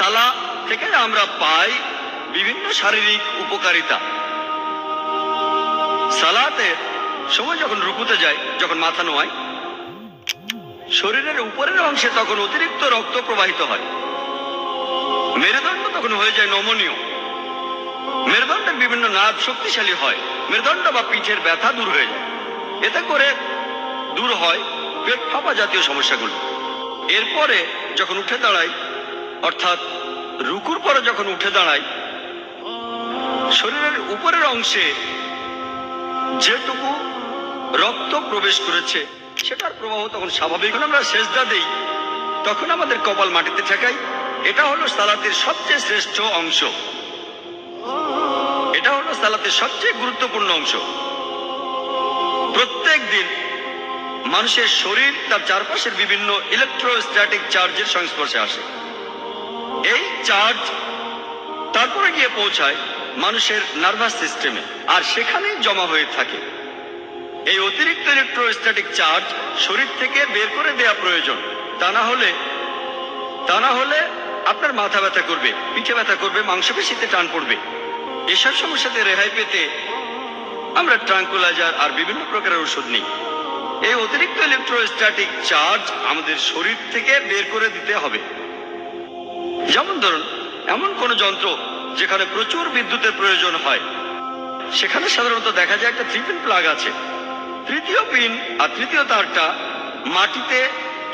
সালা থেকে আমরা পাই বিভিন্ন শারীরিক উপকারিতা। সালাতের সময় যখন রুকুতে যায়, যখন মাথা নোয়ায়, শরীরের উপরের অংশে তখন অতিরিক্ত রক্ত প্রবাহিত হয়। মেরুদণ্ড তখন হয়ে যায় নমনীয়। মেরুদণ্ডের বিভিন্ন নার্ভ শক্তিশালী হয়। মেরুদণ্ড বা পিঠের ব্যথা দূর হয়ে যায়। এতে করে দূর হয় পেট ফাঁপা জাতীয় সমস্যাগুলো। এরপরে যখন উঠে দাঁড়াই, অর্থাৎ রুকুর পরে যখন উঠে দাঁড়াই, শরীরের উপরের অংশে যেটুকু রক্ত প্রবেশ করেছে সেটার প্রবাহ তখন স্বাভাবিক। যখন আমরা সেজদা দেই তখন আমাদের কপাল মাটিতে ঠেকাই। এটা হলো সালাতের সবচেয়ে শ্রেষ্ঠ অংশ। এটা হলো সালাতের সবচেয়ে গুরুত্বপূর্ণ অংশ। প্রত্যেক দিন মানুষের শরীর তার চারপাশের বিভিন্ন ইলেকট্রোস্ট্যাটিক চার্জের সংস্পর্শে আসে। এই চার্জ তারপরে গিয়ে পৌঁছায় মানুষের নার্ভাস সিস্টেমে, আর সেখানেই জমা হয়ে থাকে। এই অতিরিক্ত ইলেকট্রোস্ট্যাটিক চার্জ শরীর থেকে বের করে দেওয়া প্রয়োজন। তা না হলে আপনার মাথা ব্যথা করবে, পিঠে ব্যথা করবে, মাংসপেশিতে টান পড়বে। এসব সমস্যাতে রেহাই পেতে আমরা ট্রাঙ্কুলাইজার আর বিভিন্ন প্রকারের ওষুধ নিই। এই অতিরিক্ত ইলেকট্রোস্ট্যাটিক চার্জ আমাদের শরীর থেকে বের করে দিতে হবে। যেমন ধরুন, এমন কোন যন্ত্র যেখানে প্রচুর বিদ্যুতের প্রয়োজন হয়, সেখানে সাধারণত দেখা যায় একটা 3 পিন প্লাগ আছে। তৃতীয় পিন আর তৃতীয় তারটা মাটিতে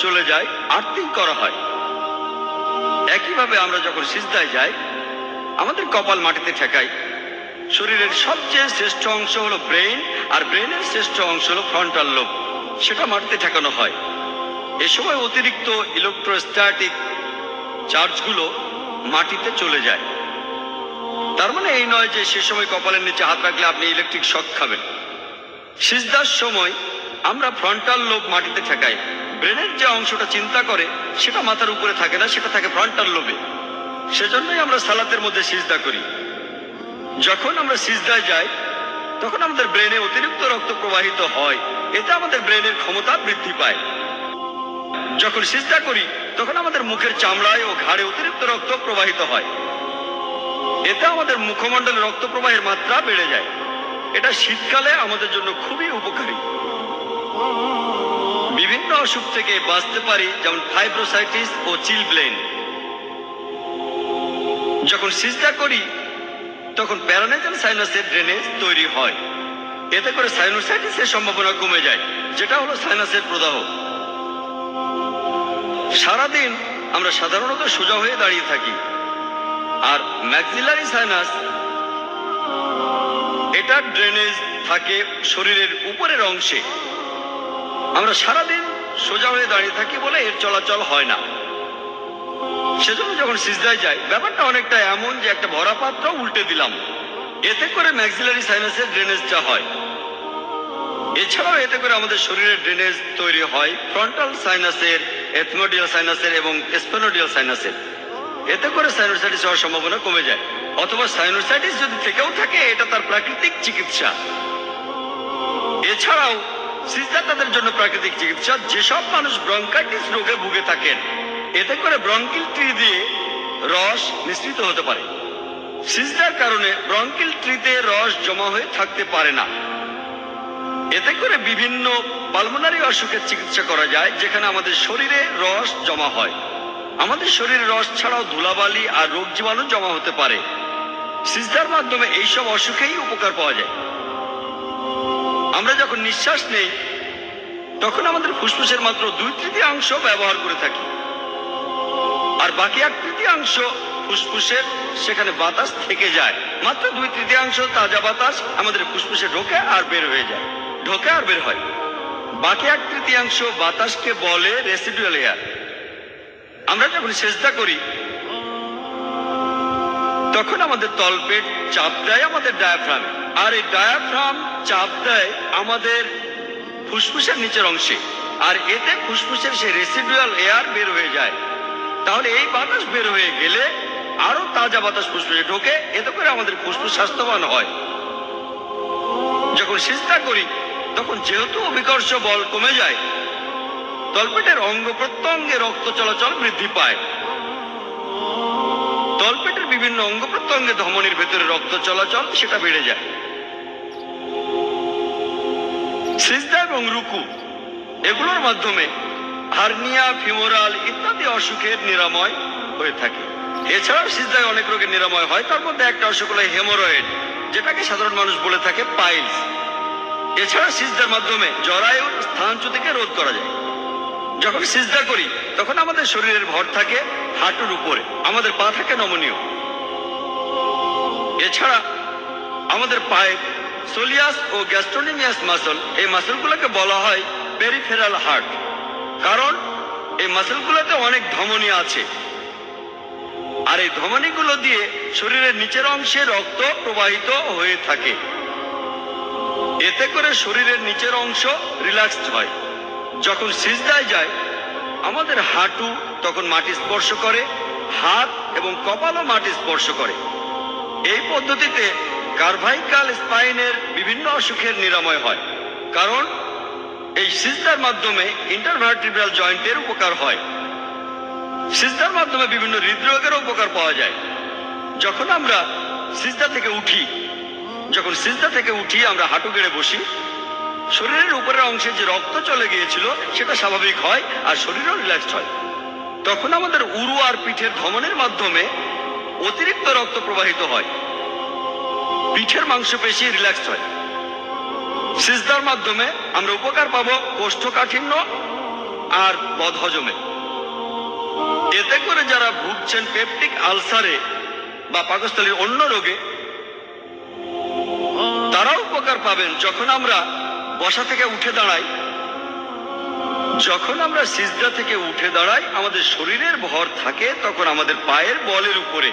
চলে যায়, আর্থিং করা হয়। একইভাবে আমরা যখন সিজদায় যাই, আমাদের কপাল মাটিতে ঠেকাই। শরীরের সবচেয়ে শ্রেষ্ঠ অংশ হলো ব্রেইন, আর ব্রেইনের শ্রেষ্ঠ অংশ হলো ফ্রন্টাল লোব, সেটা মাটিতে ঠেকানো হয়। এ সময় অতিরিক্ত ইলেকট্রোস্ট্যাটিক চার্জগুলো মাটিতে চলে যায়। তার মানে এই নয় যে সে সময় কপালের নিচে হাত রাখলে আপনি ইলেকট্রিক শক খাবেন। সিজদার সময় আমরা ফ্রন্টাল লোব মাটিতে ঠেকাই। ব্রেনের যে অংশটা চিন্তা করে সেটা মাথার উপরে থাকে না, সেটা থাকে ফ্রন্টাল লোবে। সেজন্যই আমরা সালাতের মধ্যে সিজদা করি। যখন আমরা সিজদায় যাই তখন আমাদের ব্রেনে অতিরিক্ত রক্ত প্রবাহিত হয়। এতে আমাদের ব্রেনের ক্ষমতা বৃদ্ধি পায়। যখন সিজদা করি তখন আমাদের মুখের চামড়ায় ও ঘাড়ে অতিরিক্ত রক্ত প্রবাহিত হয়। এতে আমাদের মুখমণ্ডলে রক্ত প্রবাহের মাত্রা বেড়ে যায়। এটা শীতকালে আমাদের জন্য খুবই উপকারী। বিভিন্ন অসুখ থেকে বাঁচতে পারি, যেমন ফাইব্রোসাইটিস ও চিলব্লেন। যখন সিজদা করি তখন প্যারানেজাল সাইনাসের ড্রেনেজ তৈরি হয়। এতে করে সাইনোসাইটিসের সম্ভাবনা কমে যায়, যেটা হলো সাইনাসের প্রদাহ। সারাদিন আমরা সাধারণত সোজা হয়ে দাঁড়িয়ে থাকি, আর ম্যাক্সিলারি সাইনাস, এটার ড্রেনেজ থাকে শরীরের উপরের অংশে। আমরা সারাদিন সোজা হয়ে দাঁড়িয়ে থাকি বলে এর চলাচল হয় না। সেজন্য যখন সিজদায় যাই, ব্যাপারটা অনেকটা এমন যে একটা ভরা পাত্র উল্টে দিলাম। এতে করে ম্যাক্সিলারি সাইনাসের ড্রেনেজটা হয়। এছাড়াও এতে করে আমাদের শরীরের ড্রেনেজ তৈরি হয় ফ্রন্টাল সাইনাসের, এথমোডিয়াল সাইনাসের এবং স্পেনোডিয়াল সাইনাসের। এতে করে সাইনোসাইটিস হওয়ার সম্ভাবনা কমে যায়। অথবা সাইনোসাইটিস যদি থেকেও থাকে, এটা তার প্রাকৃতিক চিকিৎসা। এছাড়াও সিজদা তাদের জন্য প্রাকৃতিক চিকিৎসা। যেসব মানুষ ব্রঙ্কাইটিস রোগে ভুগে থাকেন, এতে করে ব্রঙ্কিল ট্রি দিয়ে রস নিঃসৃত হতে পারে। সিজদার কারণে ব্রঙ্কিল ট্রিতে রস জমা হয়ে থাকতে পারে না। এতে করে বিভিন্ন পালমোনারি অসুখের চিকিৎসা করা যায়, যেখানে আমাদের শরীরে রস জমা হয়। আমাদের শরীরে রস ছাড়াও ধুলাবালি আর রোগ জীবাণু জমা হতে পারে। সিজদার মাধ্যমে এইসব অসুখেই উপকার পাওয়া যায়। আমরা যখন নিঃশ্বাস নেই তখন আমাদের ফুসফুসের মাত্র 2/3 ব্যবহার করে থাকি, আর বাকি 1/3 ফুসফুসের সেখানে বাতাস থেকে যায়। মাত্র 2/3 তাজা বাতাস আমাদের ফুসফুসে ঢোকে আর বের হয়ে যায়, ঢোকে আর বের হয়। বাকি 1/3 বাতাসকে বলে রেসিডুয়াল এয়ার। আমরা যখন সেজদা করি তখন আমাদের তলপেট চাপ দেয় আমাদের ডায়াফ্রাম, আর এই ডায়াফ্রাম চাপ দেয় আমাদের ফুসফুসের নিচের অংশে, আর এতে ফুসফুসের সেই রেসিডুয়াল এয়ার বের হয়ে যায়। তাহলে এই বাতাস বের হয়ে গেলে আরো তাজা বাতাস ফুসফুসে ঢোকে। এতে করে আমাদের ফুসফুস স্বাস্থ্যবান হয়। যখন সিজদা করি তখন যেহেতু অভিকর্ষ বল কমে যায়, তলপেটের অঙ্গ প্রত্যঙ্গে রক্ত চলাচল বৃদ্ধি পায়। তলপেটের বিভিন্ন অঙ্গ প্রত্যঙ্গে ধমনীর ভেতরে রক্ত চলাচল সেটা বেড়ে যায়। সিজদা এবং রুকু এগুলোর মাধ্যমে হার্নিয়া, ফিমোরাল ইত্যাদি অসুখের নিরাময় হয়ে থাকে। এছাড়াও সিজদায় অনেক রোগের নিরাময় হয়, তার মধ্যে একটা অসুখ হলো হেমোরয়েড, যেটাকে সাধারণ মানুষ বলে থাকে পাইলস। এছাড়া সিজদার মাধ্যমে জরায়ুর স্থানচ্যুতিকে রোধ করা যায়। যখন সিজদা করি তখন আমাদের শরীরের ভর থাকে হাঁটুর উপরে, আমাদের পা থাকে নমনীয়। এছাড়া আমাদের পায়ে সোলিয়াস ও গ্যাস্ট্রোনিমিয়াস মাসল, এই মাসলগুলোকে বলা হয় পেরিফেরাল হার্ট, কারণ এই মাসলগুলোতে অনেক ধমনী আছে, আর এই ধমনীগুলো দিয়ে শরীরের নিচের অংশে রক্ত প্রবাহিত হয়ে থাকে। এতে করে শরীরের নিচের অংশ রিল্যাক্সড হয়। যখন সিজদায় যায় আমাদের হাঁটু তখন মাটি স্পর্শ করে, হাত এবং কপালও মাটি স্পর্শ করে। এই পদ্ধতিতে কার্ভাইকাল স্পাইনের বিভিন্ন অসুখের নিরাময় হয়, কারণ এই সিজদার মাধ্যমে ইন্টারভার্টিব্রাল জয়েন্টের উপকার হয়। সিজদার মাধ্যমে বিভিন্ন হৃদরোগের উপকার পাওয়া যায়। যখন আমরা সিজদা থেকে উঠি আমরা হাঁটু গেড়ে বসি, শরীরের উপরের অংশে যে রক্ত চলে গিয়েছিল সেটা স্বাভাবিক হয় আর শরীরও রিল্যাক্সড হয়। তখন আমাদের উরু আর পিঠের ধমনের মাধ্যমে অতিরিক্ত রক্ত প্রবাহিত হয়, পিঠের মাংসপেশি রিল্যাক্সড হয়। সিজদার মাধ্যমে আমরা উপকার পাবো কোষ্ঠকাঠিন্য আর বদহজমে। এতে করে যারা ভুগছেন পেপটিক আলসারে বা পাকস্থলীর অন্য রোগে, তারাও উপকার পাবেন যখন আমরা বসা থেকে উঠে দাঁড়াই। যখন আমরা সিজদা থেকে উঠে দাঁড়াই আমাদের শরীরের ভর থাকে তখন আমাদের পায়ের বলের উপরে।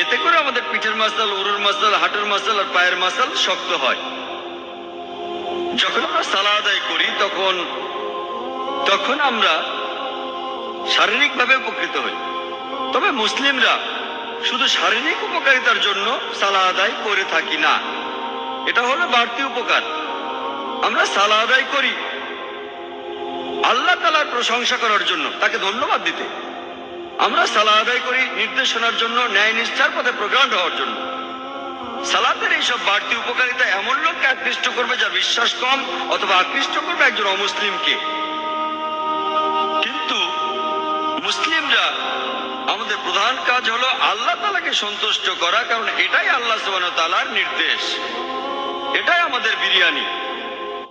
এতে করে আমাদের পিঠের মাসল, উরুর মাসল, হাঁটুর মাসল আর পায়ের মাসল শক্ত হয়। যখন আমরা সালাত আদায় করি তখন আমরা শারীরিকভাবে উপকৃত হই। তবে মুসলিমরা শুধু শারীরিক উপকারিতার জন্য সালাত আদায় করে থাকি না, এটা হলো বাড়তি উপকার। আমরা সালাত আদায় করি আল্লাহ তাআলার প্রশংসা করার জন্য, তাকে ধন্যবাদ দিতে। আমরা সালাত আদায় করি নির্দেশনার জন্য, ন্যায় নিষ্ঠার পথে প্রগ্রাম হওয়ার জন্য। সালাতের এইসব বাড়তি উপকারিতা এমন লোককে আকৃষ্ট করবে যার বিশ্বাস কম, অথবা আকৃষ্ট করবে একজন অমুসলিমকে। কিন্তু মুসলিমরা আমাদের প্রধান কাজ হলো আল্লাহ তাআলাকে সন্তুষ্ট করা, কারণ এটাই আল্লাহ সুবহানাহু ওয়া তাআলার নির্দেশ, এটাই আমাদের বিরিয়ানি।